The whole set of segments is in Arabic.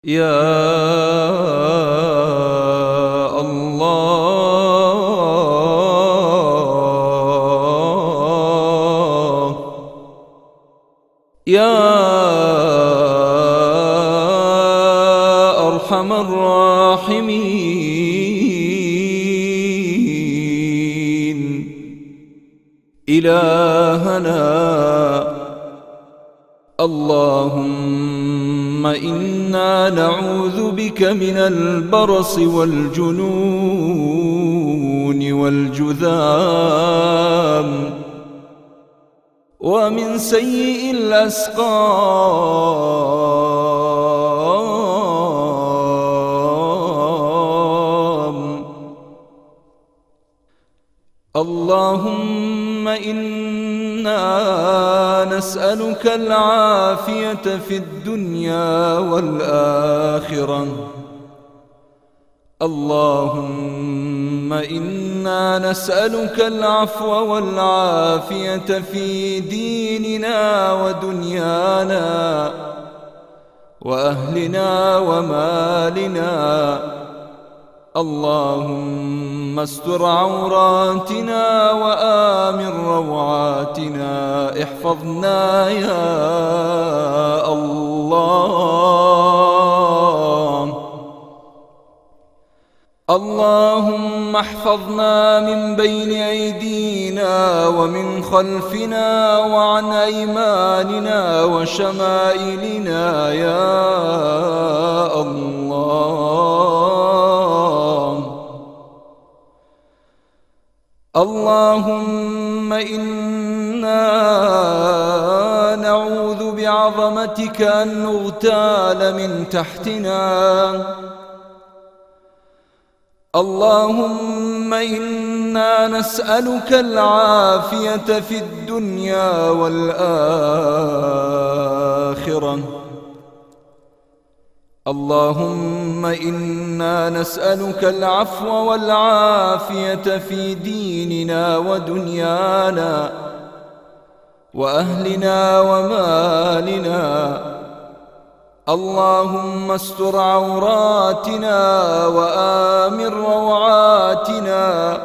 يا الله يا أرحم الراحمين إلهنا اللهم إنا نعوذ بك من البرص والجنون والجذام ومن سيء الأسقام اللهم إنا نسألك العافية في الدنيا والآخرة اللهم إنا نسألك العفو والعافية في ديننا ودنيانا وأهلنا ومالنا اللهم استر عوراتنا وآمن روعاتنا احفظنا يا الله اللهم احفظنا من بين أيدينا ومن خلفنا وعن أيماننا وشمائلنا يا الله اللهم إنا نعوذ بعظمتك أن نغتال من تحتنا اللهم إنا نسألك العافية في الدنيا والآخرة اللهم إنا نسألك العفو والعافية في ديننا ودنيانا وأهلنا ومالنا اللهم استر عوراتنا وآمن روعاتنا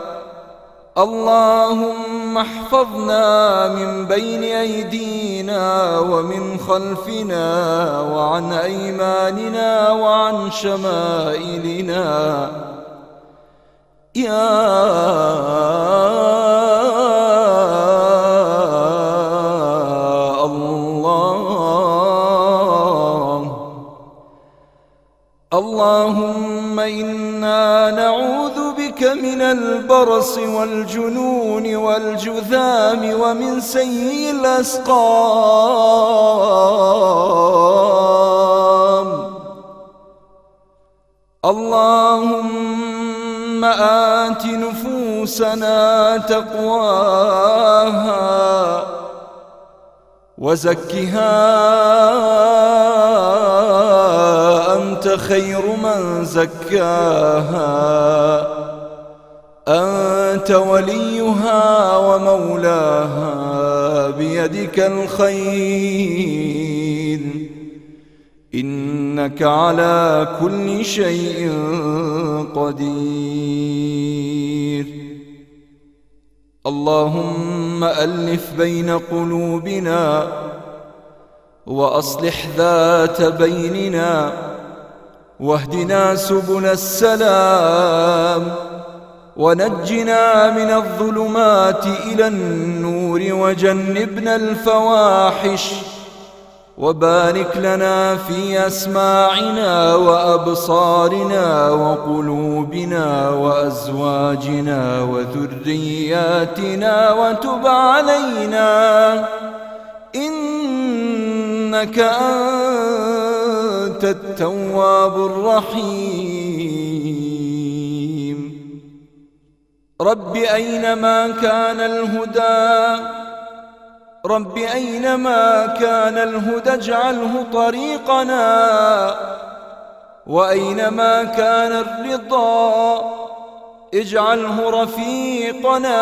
اللهم احفظنا من بين أيدينا ومن خلفنا وعن أيماننا وعن شمائلنا يا اللهم إنا نعوذ بك من البرص والجنون والجذام ومن سيء الأسقام اللهم آت نفوسنا تقواها وزكها أنت خير من زكاها أنت وليها ومولاها بيدك الخير إنك على كل شيء قدير اللهم ألف بين قلوبنا وأصلح ذات بيننا واهدنا سبل السلام ونجنا من الظلمات إلى النور وجنبنا الفواحش وبارك لنا في أسماعنا وأبصارنا وقلوبنا وأزواجنا وذرياتنا وتب علينا إنك أنت التواب الرحيم رب أينما كان الهدى اجعله طريقنا وأينما كان الرضا اجعله رفيقنا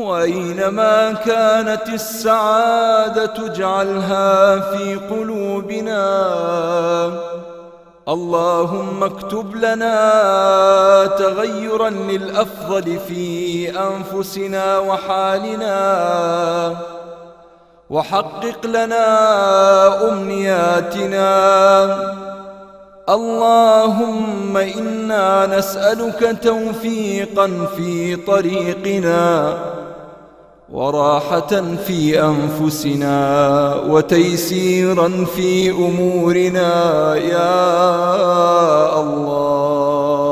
وأينما كانت السعادة اجعلها في قلوبنا. اللهم اكتب لنا تغيرا للأفضل في أنفسنا وحالنا، وحقق لنا أمنياتنا. اللهم إنا نسألك توفيقا في طريقنا، وراحة في أنفسنا، وتيسيرا في أمورنا يا الله.